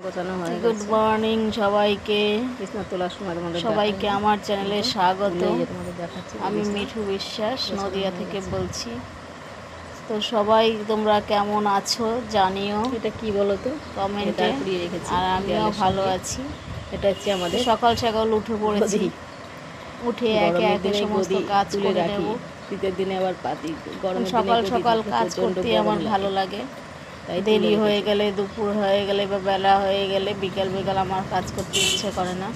গোছানো হয়ে গুড গেছে। মর্নিং সবাইকে। বিছনা তোলার সময় তোমাদের সবাইকে আমার চ্যানেলে স্বাগত। তোমাদের দেখাচ্ছি। আমি মিঠু বিশ্বাস গোছানো নদিয়া হয়ে থেকে গেছে। বলছি। তো সবাই তোমরা কেমন আছো জানিও এটা কি বলো তো, কমেন্টে। পুড়িয়ে রেখেছি আর আমিও দেয়ালের ভালো সঙ্গে। আছি। এটা হচ্ছে আমাদের সকাল সকাল উঠে পড়েছি, গদি। উঠে একে গরমের একে দিনে সমস্ত গদি কাজ তুলে করে নেব। রাখি, শীতের দিনে আবার পাতি। গরমের দিনে সকাল গদি সকাল থাকলে কাজ প্রচণ্ড করতে গরম আমার ভালো লাগে। তাই তুলে দেরি হয়ে রেখেছি। গেলে, দুপুর হয়ে গেলে বা বেলা হয়ে গেলে, বিকাল বিকাল আমার কাজ করতে ইচ্ছে করে না।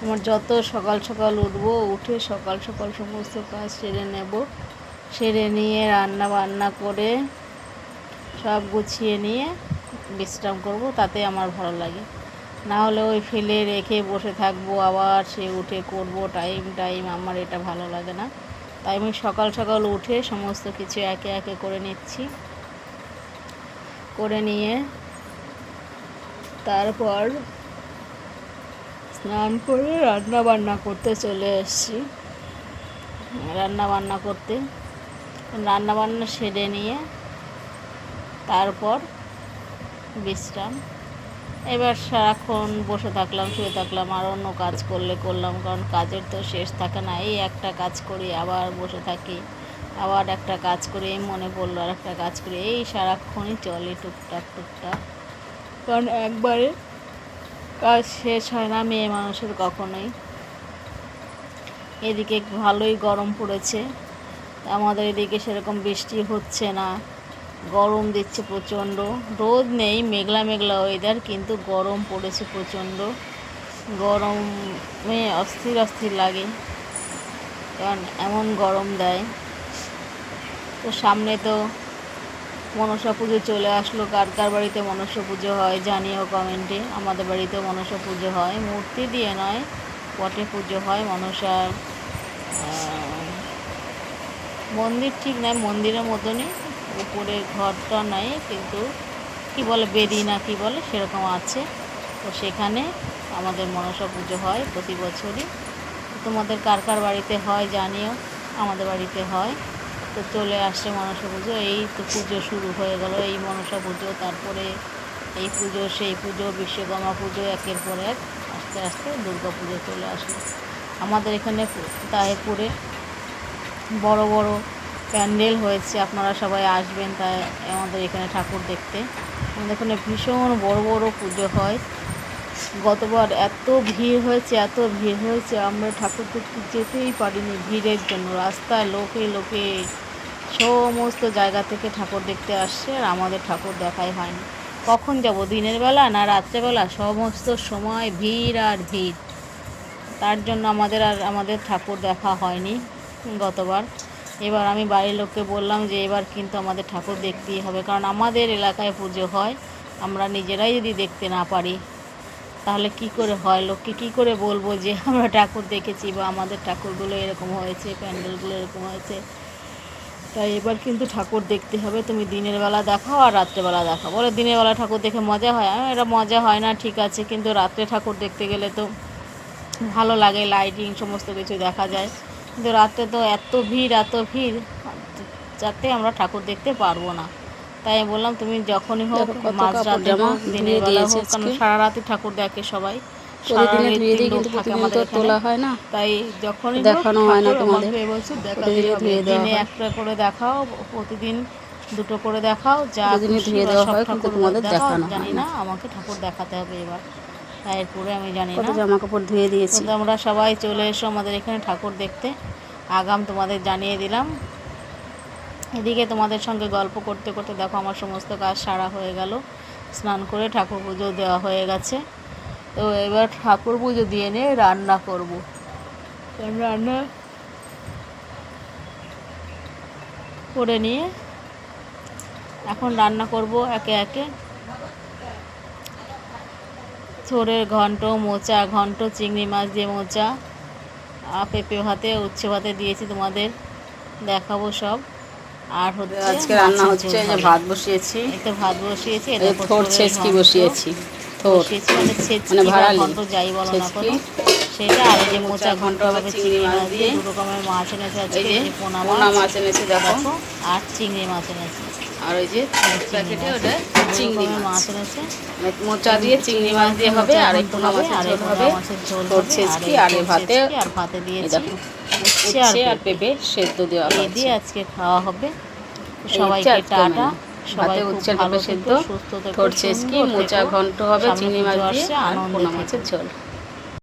আমার যত সকাল সকাল উঠবো, উঠে সকাল সকাল সমস্ত কাজ সেরে নেব। সেরে নিয়ে রান্না বান্না করে সব গুছিয়ে নিয়ে বিশ্রাম করব, তাতে আমার ভালো লাগে। না হলে ওই ফেলে রেখে বসে থাকবো, আবার সে উঠে করব টাইম আমার এটা ভালো লাগে না। তাই আমি সকাল সকাল উঠে সমস্ত কিছু একে একে করে নিচ্ছি। করে নিয়ে তারপর স্নান করে রান্না বান্না করতে চলে এসেছি। রান্না বান্না সেরে নিয়ে তারপর বিশ্রাম। এবার সারাক্ষণ বসে থাকলাম, শুয়ে থাকলাম, আর অন্য কাজ করলাম, কারণ কাজের তো শেষ থাকে না। এই একটা কাজ করি, আবার বসে থাকি, আবার একটা কাজ করি, এই মনে পড়লো আর একটা কাজ করি, এই সারাক্ষণই চলে টুকটাক টুকটাক। কারণ একবারে কাজ শেষ হয় না মেয়ে মানুষের কখনোই। এদিকে ভালোই গরম পড়েছে, আমাদের এদিকে সেরকম বৃষ্টি হচ্ছে না, গরম দিচ্ছে প্রচণ্ড। রোদ নেই, মেঘলা মেঘলা ওয়েদার, কিন্তু গরম পড়েছে প্রচণ্ড। গরমে অস্থির অস্থির লাগে, কারণ এমন গরম দেয়। তো সামনে তো মনসা পুজো চলে আসলো। কার কার বাড়িতে মনসা পুজো হয় জানিও কমেন্টে। আমাদের বাড়িতেও মনসা পুজো হয়, মূর্তি দিয়ে নয়, পটে পুজো হয়। মনসার মন্দির ঠিক নয়, মন্দিরের মতনই, উপরে ঘরটা নয়, কিন্তু কি বলে বেদি না কি বলে সেরকম আছে। তো সেখানে আমাদের মনসা পুজো হয় প্রতি বছরই। তোমাদের কার কার বাড়িতে হয় জানিও। আমাদের বাড়িতে হয়। তো চলে আসছে মনসা পুজো, এই তো পুজো শুরু হয়ে গেল। এই মনসা পুজো, তারপরে এই পুজো, সেই পুজো, বিশ্বকর্মা পুজো, একের পর এক আস্তে আস্তে দুর্গা পুজো চলে আসলো। আমাদের এখানে তাহিরপুরে বড় বড় প্যান্ডেল হয়েছে, আপনারা সবাই আসবেন। তাই আমাদের এখানে ঠাকুর দেখতে, আমাদের এখানে ভীষণ বড় বড় পুজো হয়। গতবার এত ভিড় হয়েছে, আমরা ঠাকুর দেখতে যেতেই পারিনি ভিড়ের জন্য। রাস্তায় লোকে লোকে সমস্ত জায়গা থেকে ঠাকুর দেখতে আসছে, আর আমাদের ঠাকুর দেখাই হয়নি। কখন যাব, দিনের বেলা না রাত্রেবেলা? সমস্ত সময় ভিড় আর ভিড়, তার জন্য আমাদের ঠাকুর দেখা হয়নি গতবার। এবার আমি বাড়ির লোককে বললাম যে এবার কিন্তু আমাদের ঠাকুর দেখতেই হবে, কারণ আমাদের এলাকায় পুজো হয়। আমরা নিজেরাই যদি দেখতে না পারি তাহলে কি করে হয়? লোককে কি করে বলবো যে আমরা ঠাকুর দেখেছি, বা আমাদের ঠাকুরগুলো এরকম হয়েছে, প্যান্ডেলগুলো এরকম হয়েছে? তাই এবার কিন্তু ঠাকুর দেখতে হবে। তুমি দিনের বেলা দেখাও আর রাত্রেবেলা দেখাও। বলে দিনের বেলা ঠাকুর দেখে মজা হয়। এটা মজা হয় না, ঠিক আছে, কিন্তু রাত্রে ঠাকুর দেখতে গেলে তো ভালো লাগে, লাইটিং সমস্ত কিছু দেখা যায়। কিন্তু রাত্রে তো এত ভিড় যাতে আমরা ঠাকুর দেখতে পারবো না। তাই আমি বললাম তুমি যখনই হোক, মাঝরাতে হোক, দিনের বেলা হোক, কারণ সারা রাতে ঠাকুর দেখে সবাই, সারা রাতে লোক থাকে আমাদের এখানে। তাই যখনই হোক ঠাকুর আমাকে এবছর দেখাতেই হবে। দিনে একটা করে দেখাও, প্রতিদিন দুটো করে দেখাও, যা খুশি সব ঠাকুর দেখাও, জানি না, আমাকে ঠাকুর দেখাতে হবে এবার। তারপরে আমি জানি না, জামা কাপড় ধুয়ে দিয়েছি। তোমরা সবাই চলে এসো আমাদের এখানে ঠাকুর দেখতে। আগাম তোমাদের জানিয়ে দিলাম। এদিকে তোমাদের সঙ্গে গল্প করতে করতে দেখো আমার সমস্ত কাজ সারা হয়ে গেল। স্নান করে ঠাকুর পুজো দেওয়া হয়ে গেছে। তো এবার ঠাকুর পুজো দিয়ে নিয়ে রান্না করব। রান্না করে নিয়ে এখন রান্না করব একে একে। থোড়ের ঘন্ট, চিংড়ি মাছ দিয়ে মোচা, পেঁপে ভাতে, উচ্ছে ভাতে দিয়েছি, তোমাদের দেখাবো সব। আর হচ্ছে আজকে রান্না হচ্ছে, যে ভাত বসিয়েছি, এতে ভাত বসিয়েছি, থোড় ছেচকি বসিয়েছি, মানে ছেচকি বা ঘন্ট যাই বলো না কোনো, সেটা। আর এই যে মোচা ঘন্ট হবে চিংড়ি মাছ দিয়ে। দু রকমের মাছ এনেছে আজকে, যে পোনা মাছ এনেছে দেখো, আর চিংড়ি মাছ এনেছে। আর ওই যে প্যাকেটে ওটা চিংড়ি রকমের মাছ মাছ রয়েছে। মোচা দিয়ে চিংড়ি মাছ দিয়ে হবে, আর এই পোনা মাছের আর এই ঝোল পোনা হবে, মাছের ঝোল ঠোঁট হবে, ছেঁচকি আর এই ঠোঁট ভাতে ছেঁচকি আর ভাতে এই দিয়েছি দেখো উচ্ছে উচ্ছে আর পেঁপে। পেঁপে সেদ্ধ দেওয়া এই হয়েছে। দিয়ে আজকে খাওয়া হবে। এই সবাইকে হচ্ছে আজকের টাটা। মেনু। সবাই ভাতে খুব উচ্ছে ভালো পেঁপে সেদ্ধ, থেকো, সুস্থ থেকো, ঠোঁট ছেঁচকি, সুন্দর মোচা থেকো। ঘন্ট হবে সামনে চিংড়ি মাছ পুজো দিয়ে, আসছে, আর আনন্দে পোনা থেকো। মাছের ঝোল।